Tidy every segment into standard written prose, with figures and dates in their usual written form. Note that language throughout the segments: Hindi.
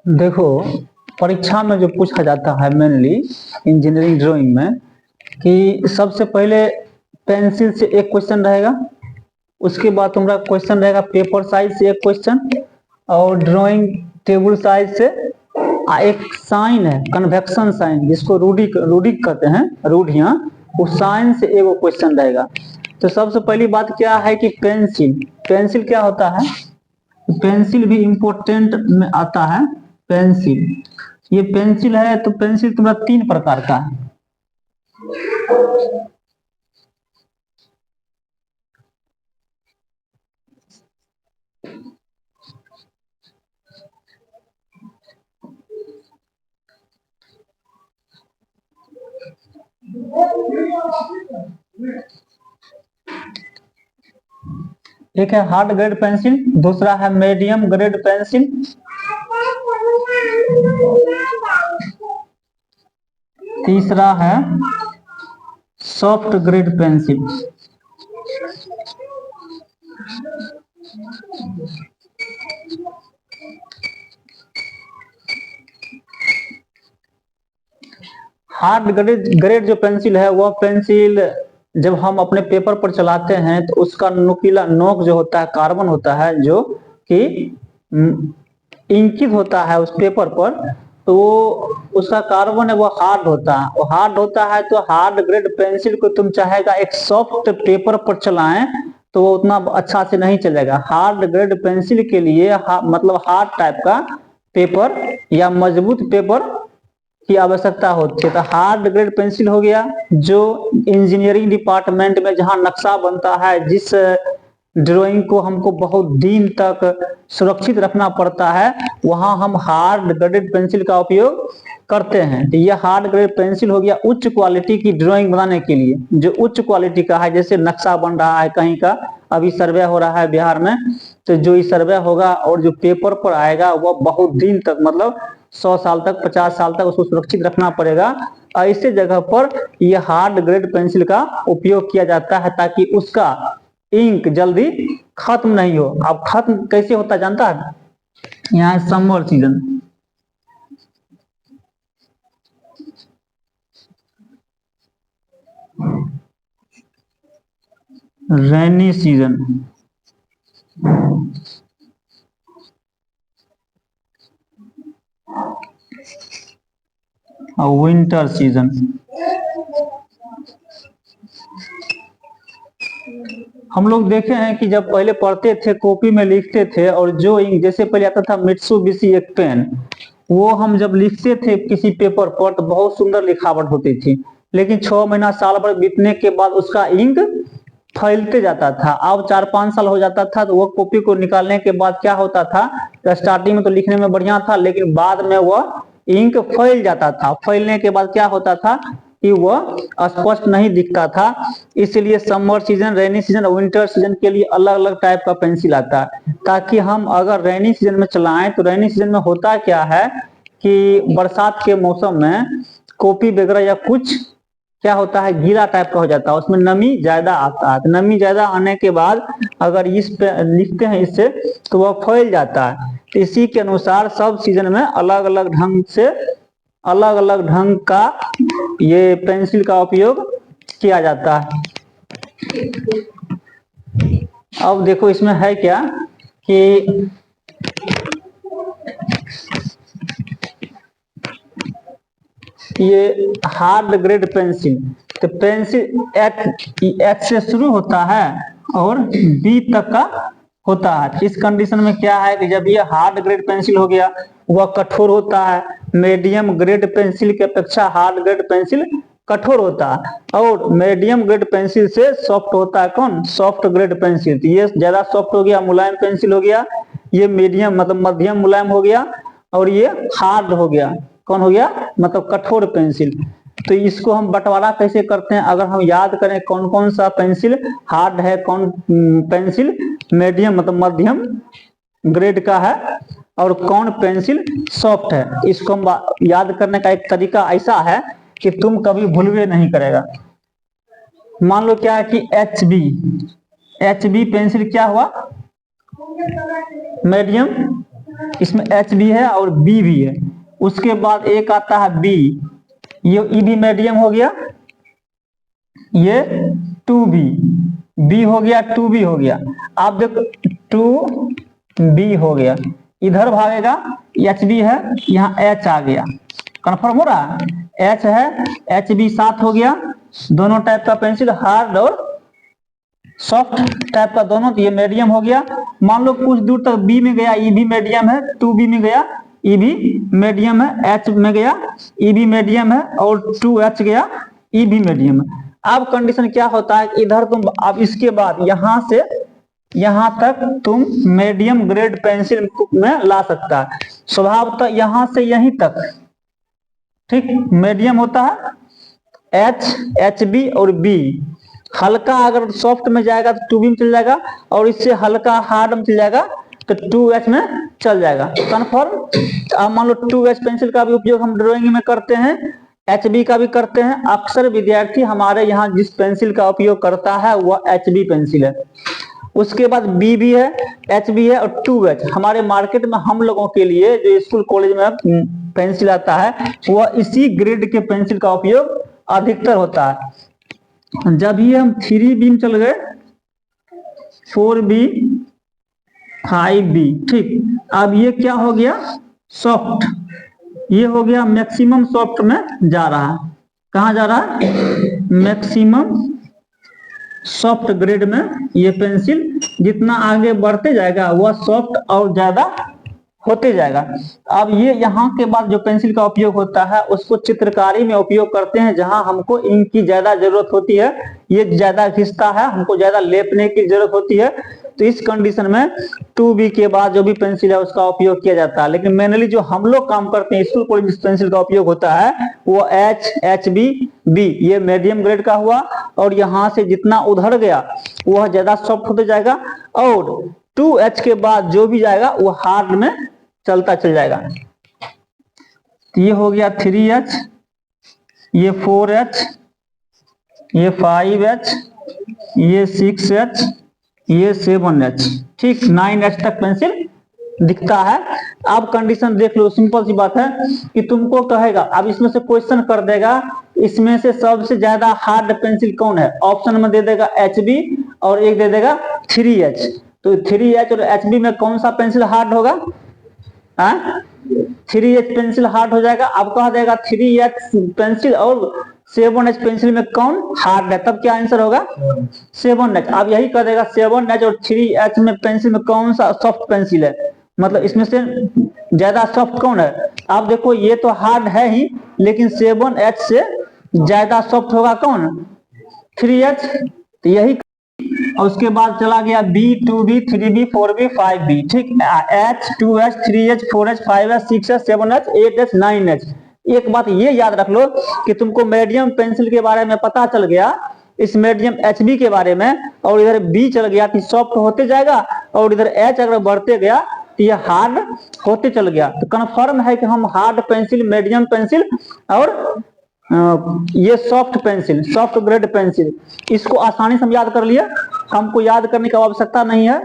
देखो, परीक्षा में जो पूछा जाता है मेनली इंजीनियरिंग ड्राइंग में कि सबसे पहले पेंसिल से एक क्वेश्चन रहेगा, उसके बाद तुम्हारा क्वेश्चन रहेगा पेपर साइज से एक क्वेश्चन, और ड्राइंग टेबल साइज से एक साइन है कन्वेक्शन साइन जिसको रूडिक कहते हैं, रूढ़ियां, उस साइन से एक क्वेश्चन रहेगा। तो सबसे पहली बात क्या है कि पेंसिल क्या होता है, पेंसिल भी इम्पोर्टेंट में आता है। पेंसिल, ये पेंसिल है तो पेंसिल तुम्हारा 3 प्रकार का है। एक है हार्ड ग्रेड पेंसिल, दूसरा है मीडियम ग्रेड पेंसिल, तीसरा है soft grade pencil. Hard grade जो पेंसिल है वह पेंसिल जब हम अपने पेपर पर चलाते हैं तो उसका नुकीला नोक जो होता है कार्बन होता है, जो कि इंकित होता है उस पेपर पर, तो वो उसका कार्बन है वो हार्ड होता है। वो हार्ड होता है तो हार्ड ग्रेड पेंसिल को तुम चाहेगा एक सॉफ्ट पेपर पर चलाएं तो वो उतना अच्छा से नहीं चलेगा। हार्ड ग्रेड पेंसिल के लिए मतलब हार्ड टाइप का पेपर या मजबूत पेपर की आवश्यकता होती है। तो हार्ड ग्रेड पेंसिल हो गया जो इंजीनियरिंग डिपार्टमेंट में जहां नक्शा बनता है, जिस ड्राइंग को हमको बहुत दिन तक सुरक्षित रखना पड़ता है, वहां हम हार्ड ग्रेड पेंसिल का उपयोग करते हैं। तो ये हार्ड ग्रेड पेंसिल हो गया उच्च क्वालिटी की ड्राइंग बनाने के लिए, जो उच्च क्वालिटी का है। जैसे नक्शा बन रहा है कहीं का, अभी सर्वे हो रहा है बिहार में, तो जो ये सर्वे होगा और जो पेपर पर आएगा वह बहुत दिन तक, मतलब 100 साल तक, 50 साल तक उसको सुरक्षित रखना पड़ेगा। ऐसे जगह पर यह हार्ड ग्रेड पेंसिल का उपयोग किया जाता है ताकि उसका इंक जल्दी खत्म नहीं हो। अब खत्म कैसे होता जानता है, यहाँ समर सीजन, रेनी सीजन, और विंटर सीजन। हम लोग देखे हैं कि जब पहले पढ़ते थे कॉपी में लिखते थे, और जो जैसे पहले आता था मित्सुबिशी एक पेन, वो हम जब लिखते थे किसी पेपर पर तो बहुत सुंदर लिखावट होती थी, लेकिन 6 महीना साल भर बीतने के बाद उसका इंक फैलते जाता था। अब 4-5 साल हो जाता था तो वो कॉपी को निकालने के बाद क्या होता था, तो स्टार्टिंग में तो लिखने में बढ़िया था, लेकिन बाद में वह इंक फैल जाता था। फैलने के बाद क्या होता था कि वह स्पष्ट नहीं दिखता था। इसलिए समर सीजन, रेनी सीजन और विंटर सीजन के लिए अलग अलग टाइप का पेंसिल आता है, ताकि हम अगर रेनी सीजन में चलाएं तो रेनी सीजन में होता क्या है कि बरसात के मौसम में कॉपी वगैरह या कुछ क्या होता है गीला टाइप का हो जाता है, उसमें नमी ज्यादा आता है। नमी ज्यादा आने के बाद अगर इस पे लिखते हैं इससे तो वह फैल जाता है। तो इसी के अनुसार सब सीजन में अलग अलग ढंग से, अलग अलग ढंग का ये पेंसिल का उपयोग किया जाता है। अब देखो इसमें है क्या कि ये हार्ड ग्रेड पेंसिल, तो पेंसिल एच से शुरू होता है और बी तक का होता है। इस कंडीशन में क्या है कि जब ये हार्ड ग्रेड पेंसिल हो गया वह कठोर होता है। मीडियम ग्रेड पेंसिल की अपेक्षा हार्ड ग्रेड पेंसिल कठोर होता है, और मीडियम ग्रेड पेंसिल से सॉफ्ट होता है कौन, सॉफ्ट ग्रेड पेंसिल। तो ये ज्यादा सॉफ्ट हो गया, मुलायम पेंसिल हो गया। ये मीडियम मतलब मध्यम मुलायम हो गया, और ये हार्ड हो गया, कौन हो गया, मतलब कठोर पेंसिल। तो इसको हम बंटवारा कैसे करते हैं, अगर हम याद करें कौन कौन सा पेंसिल हार्ड है, कौन पेंसिल मीडियम मतलब मध्यम ग्रेड का है, और कौन पेंसिल सॉफ्ट है, इसको हम याद करने का एक तरीका ऐसा है कि तुम कभी भूलवे नहीं करेगा। मान लो क्या है कि एच बी पेंसिल क्या हुआ, मीडियम इसमें एच भी है और बी भी है। उसके बाद एक आता है बी, ये ई भी मीडियम हो गया, ये 2B, बी हो गया 2B हो गया। आप देखो 2B हो गया, इधर भागेगा एच बी है, यहाँ एच आ गया, कन्फर्म हो रहा है, एच है, एच बी साथ हो गया। दोनों टाइप का पेंसिल, हार्ड और सॉफ्ट टाइप का दोनों, तो ये मीडियम हो गया। मान लो कुछ दूर तक बी में गया, ई भी मीडियम है, 2B में गया, ई भी मीडियम है, एच में गया, ई भी मीडियम है, और 2H गया, ई भी मीडियम है। अब कंडीशन क्या होता है, इधर तुम अब इसके बाद यहां से यहां तक तुम मीडियम ग्रेड पेंसिल में ला सकता है, स्वभावतः यहां से यहीं तक, ठीक, मीडियम होता है, एच, एच बी और बी। हल्का अगर सॉफ्ट में जाएगा तो 2B में चल जाएगा, और इससे हल्का हार्ड में चल जाएगा तो 2H में चल जाएगा, कन्फर्म। अब मान लो 2H पेंसिल का भी उपयोग हम ड्राइंग में करते हैं, HB का भी करते हैं। अक्सर विद्यार्थी हमारे यहाँ जिस पेंसिल का उपयोग करता है वह HB पेंसिल है। उसके बाद बी भी है, एच भी है, और 2H। हमारे मार्केट में हम लोगों के लिए जो स्कूल कॉलेज में पेंसिल आता है वह इसी ग्रेड के पेंसिल का उपयोग अधिकतर होता है। जब ये हम 3B में चल गए, 4B, 5B, ठीक, अब ये क्या हो गया, सॉफ्ट, ये हो गया मैक्सिमम सॉफ्ट में जा रहा है। कहाँ जा रहा है, मैक्सिमम सॉफ्ट ग्रेड में। ये पेंसिल जितना आगे बढ़ते जाएगा वह सॉफ्ट और ज्यादा होते जाएगा। अब ये यहाँ के बाद जो पेंसिल का उपयोग होता है उसको चित्रकारी में उपयोग करते हैं, जहां हमको इंक की ज्यादा जरूरत होती है, ये ज्यादा घिसता है, हमको ज्यादा लेपने की जरूरत होती है। तो इस कंडीशन में 2B के बाद जो भी पेंसिल है उसका उपयोग किया जाता है। लेकिन मेनली जो हम लोग काम करते हैं स्कूल कॉलेज जिस पेंसिल का उपयोग होता है वो एच, एच बी, बी, ये मीडियम ग्रेड का हुआ, और यहाँ से जितना उधर गया वह ज्यादा सॉफ्ट होते जाएगा, और 2H के बाद जो भी जाएगा वो हार्ड में चलता चल जाएगा। ये हो गया 3H, ये 4H, ये 5H, ये 6H, ये 7H, ठीक, 9H तक पेंसिल दिखता है। अब कंडीशन देख लो, सिंपल सी बात है कि तुमको कहेगा, अब इसमें से क्वेश्चन कर देगा इसमें से सबसे ज्यादा हार्ड पेंसिल कौन है, ऑप्शन में दे देगा HB और एक दे देगा 3H। तो 3H और HB में कौन सा पेंसिल हार्ड होगा, 3H पेंसिल हार्ड हो जाएगा। अब कहा देगा 3H पेंसिल और 7H पेंसिल में कौन हार्ड है, तब क्या आंसर होगा, 7H। अब यही कह देगा 7H और 3H में पेंसिल में कौन सा सॉफ्ट पेंसिल है, मतलब इसमें से ज्यादा सॉफ्ट कौन है। आप देखो ये तो हार्ड है ही, लेकिन 7H से ज्यादा सॉफ्ट होगा कौन, 3H। तो यही, और उसके बाद चला गया B, 2B, 3B, 4B, 5B, ठीक, H, 2H, 3H, 4H, 5H, 6H, 7H, 8H, 9H। एक बात ये याद रख लो कि तुमको मीडियम पेंसिल के बारे में पता चल गया, इस मीडियम HB के बारे में, और इधर B चल गया कि सॉफ्ट होते जाएगा, और इधर H अगर बढ़ते गया तो ये हार्ड होते चल गया। तो कन्फर्म है कि हम हार्ड पेंसिल, मीडियम पेंसिल और ये soft pencil, soft grade pencil, इसको आसानी से हम याद कर लिया, हमको याद करने की आवश्यकता नहीं है।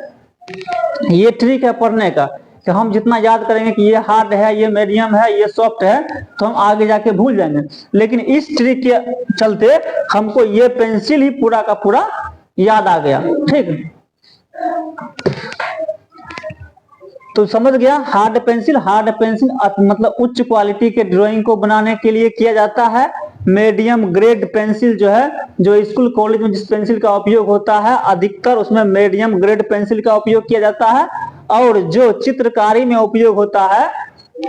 ये ट्रिक है पढ़ने का कि हम जितना याद करेंगे कि ये हार्ड है, ये मीडियम है, ये सॉफ्ट है, तो हम आगे जाके भूल जाएंगे। लेकिन इस ट्रिक के चलते हमको ये पेंसिल ही पूरा का पूरा याद आ गया, ठीक। तो समझ गया, हार्ड पेंसिल मतलब उच्च क्वालिटी के ड्राइंग को बनाने के लिए किया जाता है। मीडियम ग्रेड पेंसिल जो है, जो स्कूल कॉलेज में जिस पेंसिल का उपयोग होता है अधिकतर उसमें मीडियम ग्रेड पेंसिल का उपयोग किया जाता है। और जो चित्रकारी में उपयोग होता है,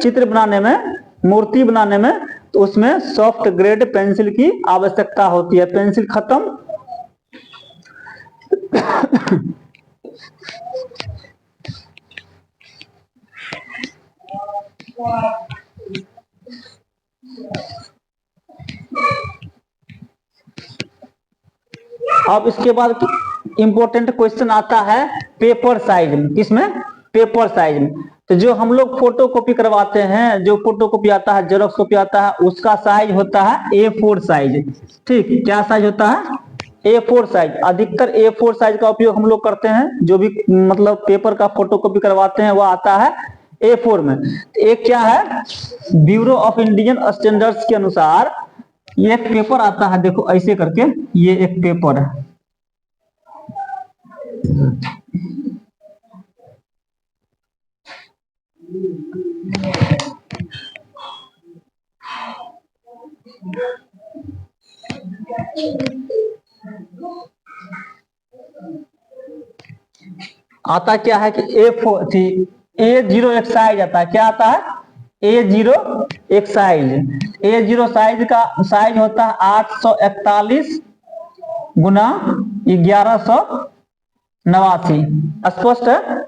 चित्र बनाने में, मूर्ति बनाने में, तो उसमें सॉफ्ट ग्रेड पेंसिल की आवश्यकता होती है। पेंसिल खत्म। अब इसके बाद इंपॉर्टेंट क्वेश्चन आता है पेपर साइज में। किसमें, पेपर साइज में। तो जो हम लोग फोटो कॉपी करवाते हैं, जो फोटो कॉपी आता है, जेरॉक्स कॉपी आता है, उसका साइज होता है A4 साइज, ठीक। क्या साइज होता है, A4 साइज। अधिकतर A4 साइज का उपयोग हम लोग करते हैं, जो भी मतलब पेपर का फोटो कॉपी करवाते हैं वह आता है A4 में। तो एक क्या है, ब्यूरो ऑफ इंडियन स्टैंडर्ड्स के अनुसार ये एक पेपर आता है, देखो ऐसे करके, ये एक पेपर है। आता क्या है कि A0 एक्साइज आता है। क्या आता है? A0 excise. A0 साइज का साइज होता है 841 गुना 1189। स्पष्ट है?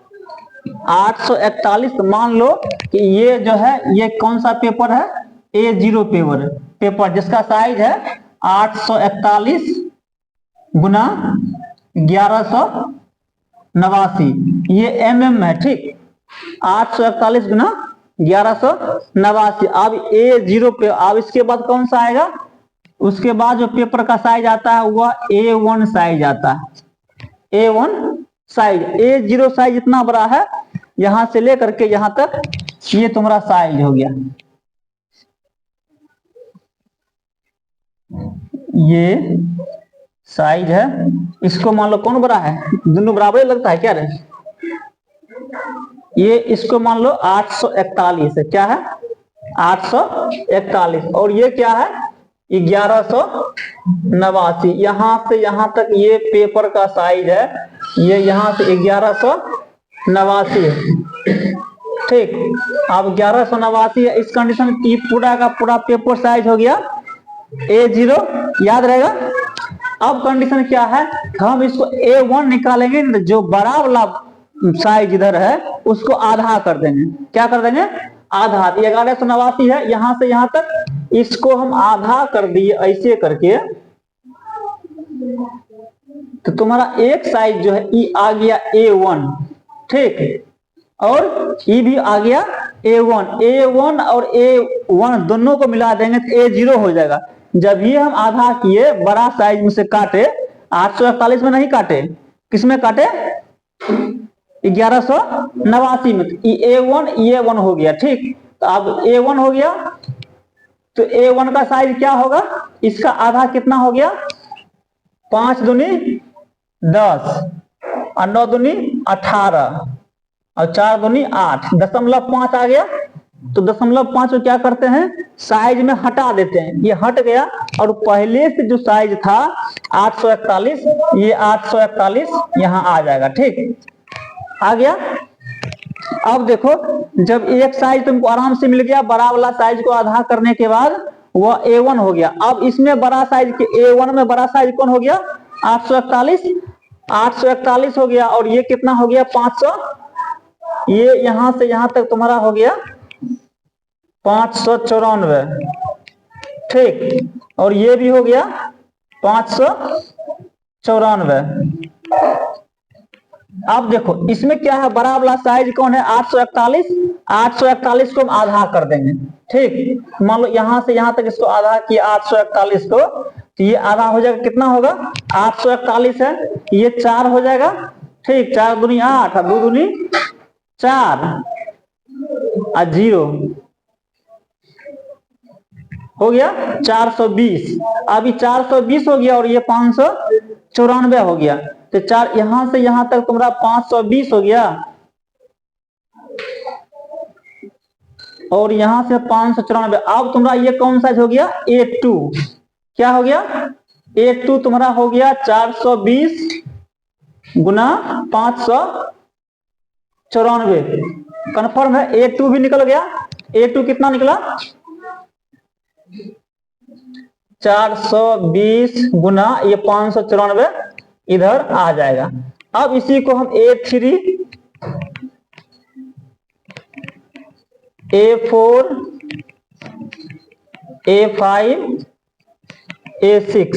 841। मान लो कि ये जो है ये कौन सा पेपर है? A0 पेपर जिसका साइज है 841 गुना 1189, ये mm है। ठीक, 841 गुना 1189। अब A0 पे, अब इसके बाद कौन सा आएगा? उसके बाद जो पेपर का साइज आता है वह A1 साइज आता है। A1 साइज, A0 साइज इतना बड़ा है, यहां से लेकर के यहां तक ये तुम्हारा साइज हो गया। ये साइज है। इसको मान लो कौन बड़ा है? दोनों बराबर लगता है क्या रे? ये इसको मान लो 841 है। क्या है? 841। और ये क्या है? 1189। यहां से यहां तक ये पेपर का साइज है, ये यहां से 1189 है। ठीक, अब 1189 है। इस कंडीशन में पूरा का पूरा पेपर साइज हो गया A0, याद रहेगा। अब कंडीशन क्या है? हम इसको A1 निकालेंगे, जो बड़ा वाला साइज इधर है उसको आधा कर देंगे। क्या कर देंगे? आधा। 1189 है, यहां से यहां तक इसको हम आधा कर दिए ऐसे करके, तो तुम्हारा एक साइज जो है ई आ गया A1। ठीक, और ई भी आ गया A1। A1 और A1 दोनों को मिला देंगे तो A0 हो जाएगा। जब ये हम आधा किए, बड़ा साइज में से काटे, 841 में नहीं काटे, किसमें काटे? 1189 में। A1 हो गया। ठीक, तो अब A1 हो गया, तो A1 का साइज क्या होगा? इसका आधा कितना हो गया? 5 दूनी 10 और 9 दूनी 18 और 4 दूनी 8, 0.5 आ गया। तो 0.5 को क्या करते हैं? साइज में हटा देते हैं। ये हट गया, और पहले से जो साइज था 841, ये 841 यहां आ जाएगा। ठीक, आ गया। अब देखो, जब एक साइज तुमको आराम से मिल गया, बड़ा वाला साइज को आधा करने के बाद वह A1 हो गया। अब इसमें बड़ा साइज के A1 में बड़ा साइज कौन हो गया? 841 हो गया। और ये कितना हो गया? 500। ये यहां से यहां तक तुम्हारा हो गया 594। ठीक, और ये भी हो गया 594। अब देखो इसमें क्या है? बड़ा वाला साइज कौन है? 841। 841 को हम आधा कर देंगे। ठीक, मान लो यहां से यहां तक इसको आधा किया 841 को, तो ये आधा हो जाएगा। कितना होगा? 841 है, ये 4 हो जाएगा। ठीक, 4 दूनी 8 और 2 दूनी 4 और 0 हो गया 420। अभी 420 हो गया और ये 594 हो गया। तो चार यहां से यहां तक तुम्हारा 520 हो गया, और यहां से 594। अब तुम्हारा ये कौन सा हो गया? A2। क्या हो गया? A2 तुम्हारा हो गया 420 गुना 594। कंफर्म है? A2 भी निकल गया। A2 कितना निकला? 420 गुना ये 594 इधर आ जाएगा। अब इसी को हम A3, A4, A5, A6,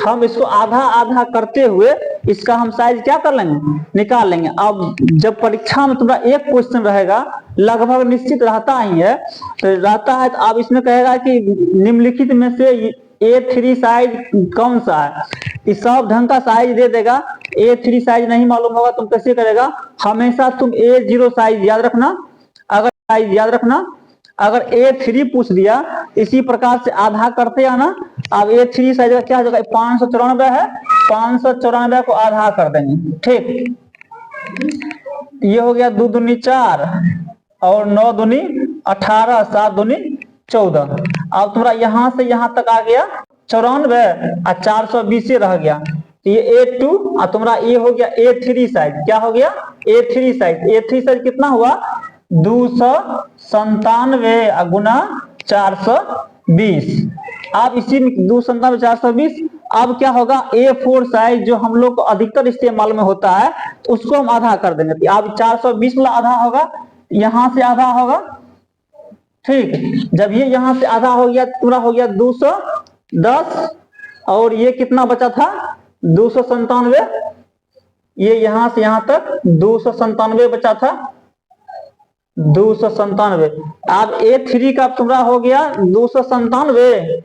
हम इसको आधा आधा करते हुए इसका हम साइज क्या कर लेंगे? निकाल लेंगे। अब जब परीक्षा में तुम्हारा एक क्वेश्चन रहेगा, लगभग निश्चित रहता ही है, तो रहता है, तो अब इसमें कहेगा कि निम्नलिखित में से A3 साइज कौन सा है? इस सब ढंग का साइज दे देगा। A3 साइज नहीं मालूम होगा तुम कैसे करेगा? हमेशा तुम A0 साइज याद रखना। अगर साइज याद रखना। अगर A3 पूछ दिया इसी प्रकार से आधा करते आना। अब A3 साइज का क्या हो जाएगा, 594 है, 594 को आधा कर देंगे। ठीक, ये हो गया 2 दूनी 4 और 9 दूनी 18, 7 दूनी 14। अब तुम्हारा यहां से यहां तक आ गया 94 और 420 रह गया। तो ये A2 और तुम्हारा ये हो गया A3 साइज। क्या हो गया, A3 साइज। A3 साइज कितना हुआ, 297 गुना 420। अब इसी में 297 420। अब क्या होगा, A4 साइज जो हम लोग को अधिकतर इस्तेमाल में होता है तो उसको हम आधा कर देंगे। अब 420 वाला आधा होगा, यहां से आधा होगा। ठीक, जब ये यहां से आधा हो गया पूरा हो गया 210 और ये कितना बचा था 297। ये यहां से यहां तक 297 बचा था, 297। अब A3 का तुम्हारा हो गया 297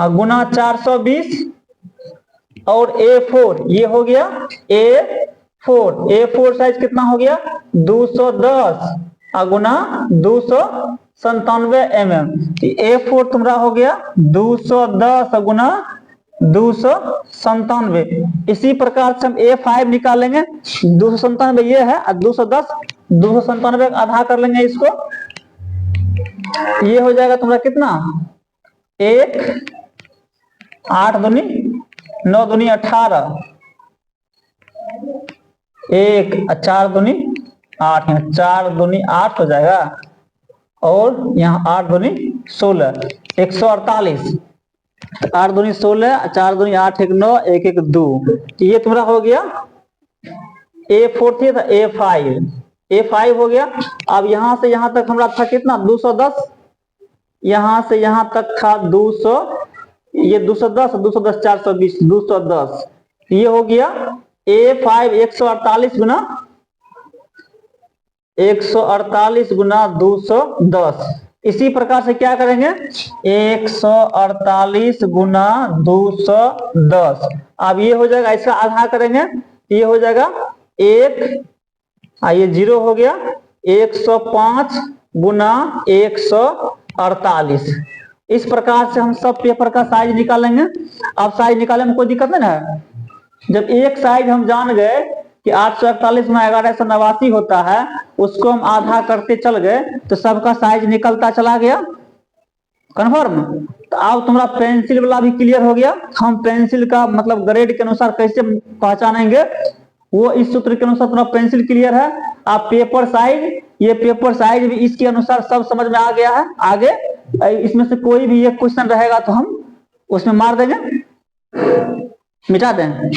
गुना 420 और A4 ये हो गया A4 साइज कितना हो गया 210 गुना 297 mm। A4 तुम्हारा हो गया 210 गुना 297। इसी प्रकार से हम A5 निकालेंगे। 297 ये है और 297 आधा कर लेंगे इसको। ये हो जाएगा तुम्हारा कितना 1 8 दूनी 9 दूनी 18, 1 4 दूनी 8, 4 दूनी 8 हो जाएगा और यहाँ 8 दूनी 16, 148। 8 दूनी 16, 4 दूनी 8, 1 9, 1 1 2। ये तुम्हारा हो गया A4 थी था A5 हो गया। अब यहां से यहां तक हमारा था कितना 210, यहां से यहां तक था 200, ये 210 210 420 210। ये हो गया A5 148 गुना 210। इसी प्रकार से क्या करेंगे 148 गुना 210। अब ये हो जाएगा, इसका आधा करेंगे, ये हो जाएगा 1, ये 0 हो गया 105 गुना 148। इस प्रकार से हम सब पेपर का साइज निकालेंगे। अब साइज निकालने में कोई दिक्कत नहीं है। जब एक साइज हम जान गए कि 841 में 1189 होता है, उसको हम आधा करते चल गए तो सबका साइज निकलता चला गया। कन्फर्म। तो अब तुम्हारा पेंसिल वाला भी क्लियर हो गया। हम पेंसिल का मतलब ग्रेड के अनुसार कैसे पहचानेंगे वो इस सूत्र के अनुसार तुम्हारा पेंसिल क्लियर है। आप पेपर साइज, ये पेपर साइज भी इसके अनुसार सब समझ में आ गया है। आगे इसमें से कोई भी एक क्वेश्चन रहेगा तो हम उसमें मार देंगे, मिटा देंगे।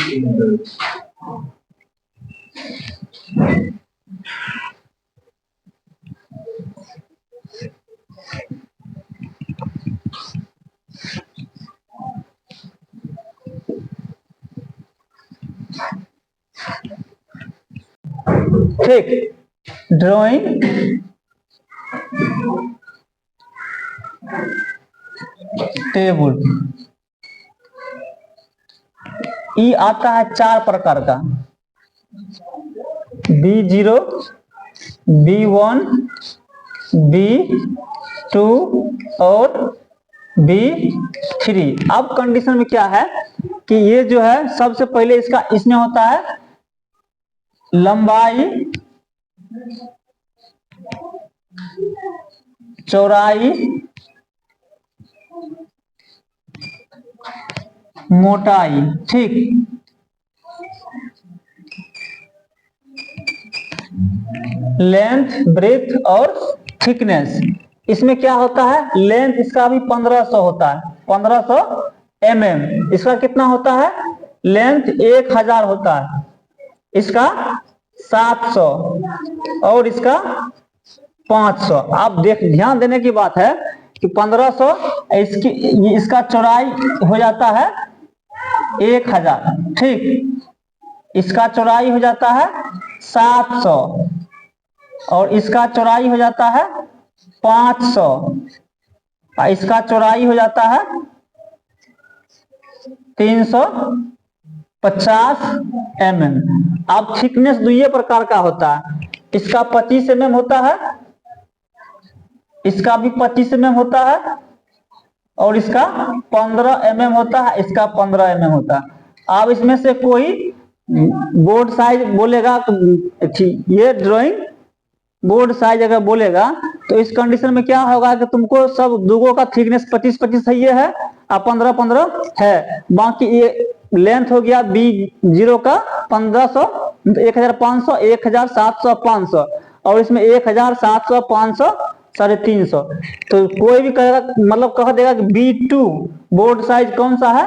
ठीक, ड्राइंग टेबल ई आता है 4 प्रकार का, B0, B1, B2 और B3। अब कंडीशन में क्या है कि ये जो है सबसे पहले इसमें होता है लंबाई, चौड़ाई, मोटाई। ठीक, लेंथ, ब्रेथ और थिकनेस। इसमें क्या होता है लेंथ इसका भी 1500 होता है, 1500 mm। इसका कितना होता है लेंथ 1000 होता है, इसका 700 और इसका 500। आप ध्यान देने की बात है कि 1500 इसका चौड़ाई हो जाता है 1000। ठीक, इसका चौड़ाई हो जाता है 700 और इसका चौड़ाई हो जाता है 500 और इसका चौड़ाई हो जाता है 350 mm। अब थिकनेस दो प्रकार का होता है, इसका 25 mm होता है इसका भी 25 mm होता है और इसका 15 mm होता है, इसका 15 mm होता है। अब इसमें से कोई बोर्ड साइज बोलेगा, ये ड्राइंग बोर्ड साइज अगर बोलेगा तो इस कंडीशन में क्या होगा कि तुमको सब दुगो का थिकनेस 25-25 है, ये है और 15-15 है। बाकी ये लेंथ हो गया B0 का 1500, 1500, 1700, 500 और इसमें 1700, 500, 350। तो कोई भी कहेगा, मतलब कह देगा कि B2 बोर्ड साइज कौन सा है,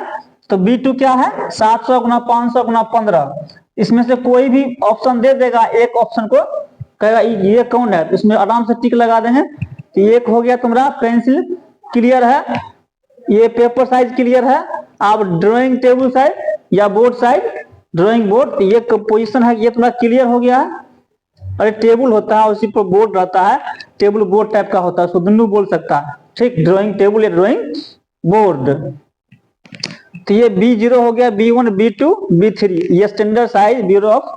तो B2 क्या है 700 गुना 500 गुना 15। इसमें से कोई भी ऑप्शन दे देगा, एक ऑप्शन को कहेगा ये कौन है, तो इसमें आराम से टिक लगा देंगे। तो एक हो गया तुम्हारा पेंसिल क्लियर है, ये पेपर साइज क्लियर है। अब ड्राइंग टेबल साइज या बोर्ड साइज, ड्राइंग बोर्ड, तो ये पोजीशन है, ये तुम्हारा क्लियर हो गया है। अरे टेबल होता है उसी पर बोर्ड रहता है, टेबल बोर्ड टाइप का होता है, उसको दोनों बोल सकता है, ठीक, ड्राइंग टेबल या ड्राइंग बोर्ड। तो ये B0 हो गया, B1, B2, B3, ये standard size bureau of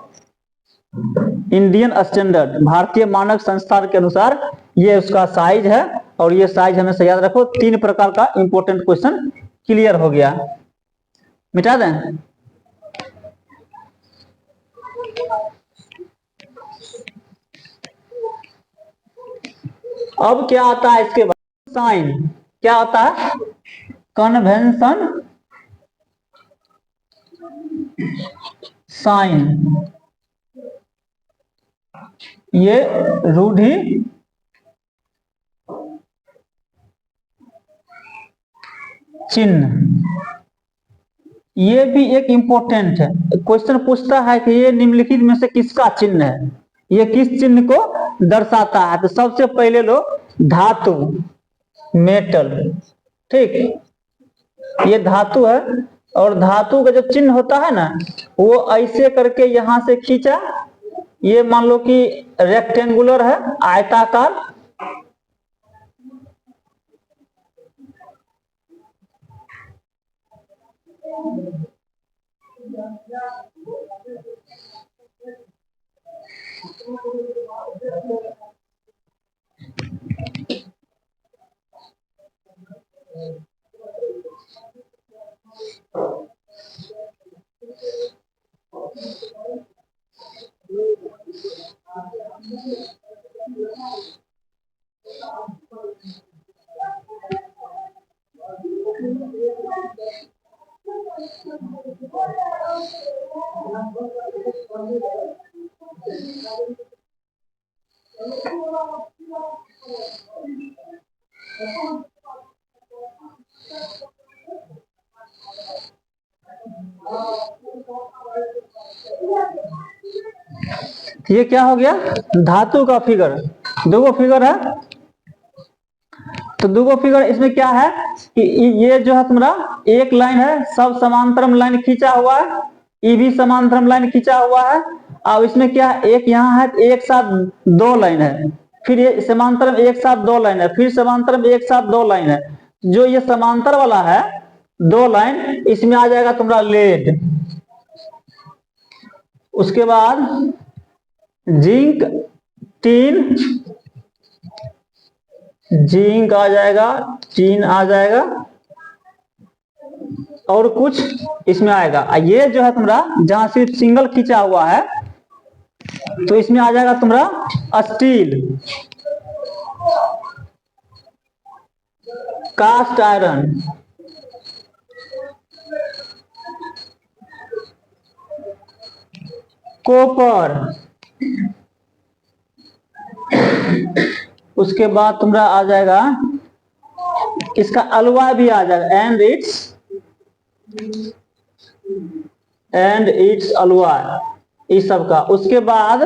Indian standard, भारतीय मानक संस्थान के अनुसार ये उसका साइज है। और ये साइज हमेशा याद रखो। 3 प्रकार का इंपॉर्टेंट क्वेश्चन क्लियर हो गया, मिटा दें। अब क्या आता है इसके बाद, साइन। क्या आता है, कन्वेंशन साइन, ये रूढ़ि चिन्ह, ये भी एक इंपॉर्टेंट है। क्वेश्चन पूछता है कि ये निम्नलिखित में से किसका चिन्ह है, ये किस चिन्ह को दर्शाता है। तो सबसे पहले लो धातु, मेटल, ठीक, ये धातु है और धातु का जो चिन्ह होता है ना, वो ऐसे करके यहां से खींचा, ये मान लो कि रेक्टेंगुलर है, आयताकार, ये क्या हो गया, धातु का फिगर। दो फिगर है, तो दो फिगर, इसमें क्या है कि ये जो है तुम्हारा एक लाइन है, सब समांतरम लाइन खींचा हुआ है, ये भी समांतरम लाइन खींचा हुआ है। अब इसमें क्या है, एक यहाँ है, एक साथ 2 लाइन है, फिर ये समांतरम एक साथ 2 लाइन है, फिर समांतरम एक साथ 2 लाइन है। जो ये समांतर वाला है 2 लाइन, इसमें आ जाएगा तुम्हारा लेड। उसके बाद जिंक, टीन, जिंक आ जाएगा, टीन आ जाएगा और कुछ इसमें आएगा। ये जो है तुम्हारा जहां सिर्फ सिंगल खींचा हुआ है, तो इसमें आ जाएगा तुम्हारा स्टील, कास्ट आयरन, कॉपर, उसके बाद तुम्हारा आ जाएगा इसका अलॉय भी आ जाएगा, एंड इट्स अलॉय, इस सब का। उसके बाद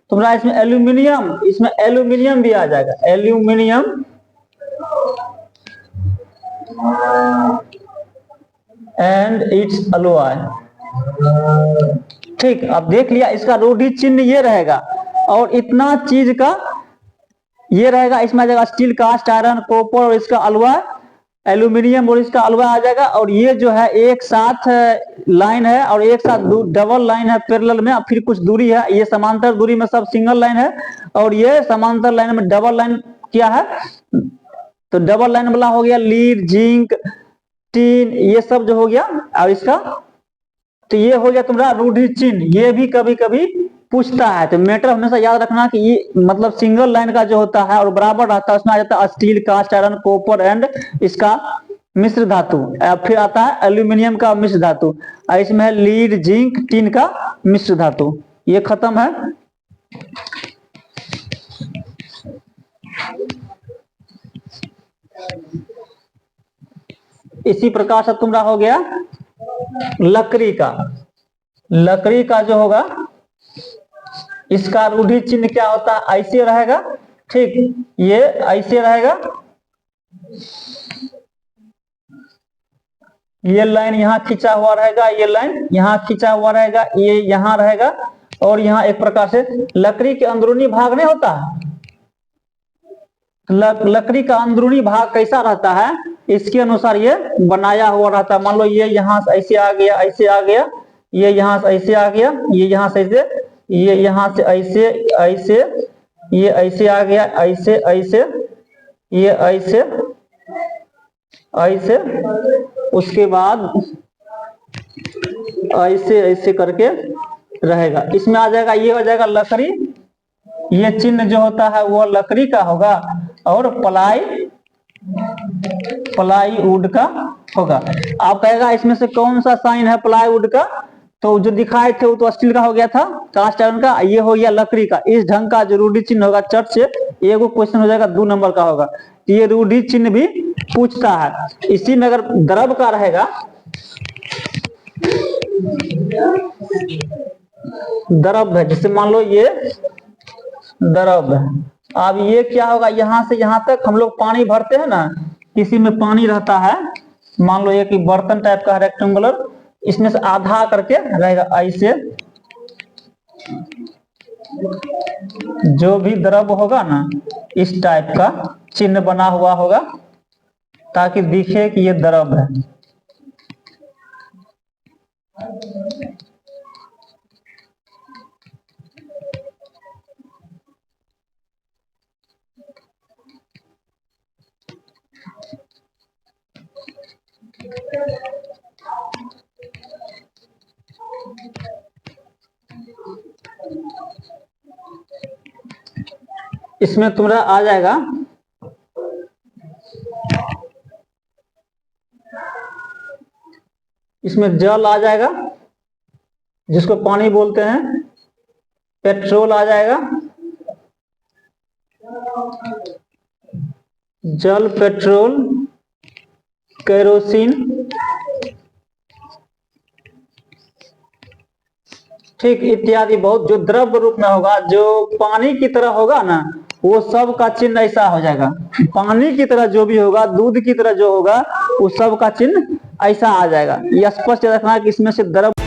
तुम्हारा इसमें एल्यूमिनियम, इसमें एल्यूमिनियम भी आ जाएगा, एल्यूमिनियम एंड इट्स अलॉय, ठीक। अब देख लिया, इसका रूढ़ि चिन्ह ये रहेगा और इतना चीज का ये रहेगा। इसमें आ जाएगा स्टील, कास्ट आयरन, कॉपर और इसका अलॉय, एल्यूमिनियम और इसका अलॉय आ जाएगा। और ये जो है एक साथ लाइन है और एक साथ डबल लाइन है पैरेलल में, फिर कुछ दूरी है, ये समांतर दूरी में सब सिंगल लाइन है और ये समांतर लाइन में डबल लाइन क्या है, तो डबल लाइन वाला हो गया लीड, जिंक, टीन, ये सब जो हो गया। और इसका तो ये हो गया तुम्हारा रूढ़ि चिन्ह, ये भी कभी कभी पूछता है। तो मेटर हमेशा याद रखना कि ये मतलब सिंगल लाइन का जो होता है और बराबर रहता है, उसमें आ जाता है steel, cast iron, copper and इसका मिश्र धातु, फिर आता है एल्यूमिनियम का मिश्र धातु, इसमें है लीड, जिंक, टीन का मिश्र धातु। ये खत्म है। इसी प्रकार से तुम्हारा हो गया लकड़ी का। लकड़ी का जो होगा इसका रूढ़ि चिन्ह क्या होता है, ऐसे रहेगा, ठीक, ये ऐसे रहेगा, ये लाइन यहाँ खींचा हुआ रहेगा, ये लाइन यहाँ खींचा हुआ रहेगा, ये यहाँ रहेगा, और यहाँ एक प्रकार से लकड़ी के अंदरूनी भाग नहीं होता है, लकड़ी का अंदरूनी भाग कैसा रहता है इसके अनुसार ये बनाया हुआ रहता है। मान लो ये यहाँ से ऐसे आ गया, ऐसे आ गया, ये यहाँ से ऐसे आ गया, ये यहाँ से ऐसे, ये यहाँ से ऐसे ऐसे, ये ऐसे आ गया, ऐसे ऐसे, ये ऐसे ऐसे, उसके बाद ऐसे ऐसे करके रहेगा। इसमें आ जाएगा, ये हो जाएगा लकड़ी, ये चिन्ह जो होता है वो लकड़ी का होगा, और प्लाईवुड का होगा। आप कहेगा इसमें से कौन सा साइन है प्लाईवुड का, तो जो दिखाए थे वो तो स्टील का हो गया था, कास्ट आयरन का, ये हो गया लकड़ी का। इस ढंग का जो रूढ़ि चिन्ह होगा चट से एगो क्वेश्चन हो जाएगा 2 नंबर का होगा। ये रूढ़ि चिन्ह भी पूछता है। इसी में अगर द्रव का रहेगा, द्रव है, जैसे मान लो ये द्रव है, अब ये क्या होगा, यहाँ से यहाँ तक हम लोग पानी भरते हैं ना, किसी में पानी रहता है, मान लो ये कि बर्तन टाइप का है रेक्टेंगुलर, इसमें से आधा करके रहेगा ऐसे, जो भी द्रव होगा ना इस टाइप का चिन्ह बना हुआ होगा ताकि दिखे कि ये द्रव है। इसमें तुम्हारा आ जाएगा इसमें जल आ जाएगा जिसको पानी बोलते हैं, पेट्रोल आ जाएगा, जल, पेट्रोल, केरोसिन, ठीक, इत्यादि बहुत जो द्रव्य रूप में होगा, जो पानी की तरह होगा ना वो सब का चिन्ह ऐसा हो जाएगा। पानी की तरह जो भी होगा, दूध की तरह जो होगा, वो सब का चिन्ह ऐसा आ जाएगा। यह स्पष्ट रखना कि इसमें से द्रव्य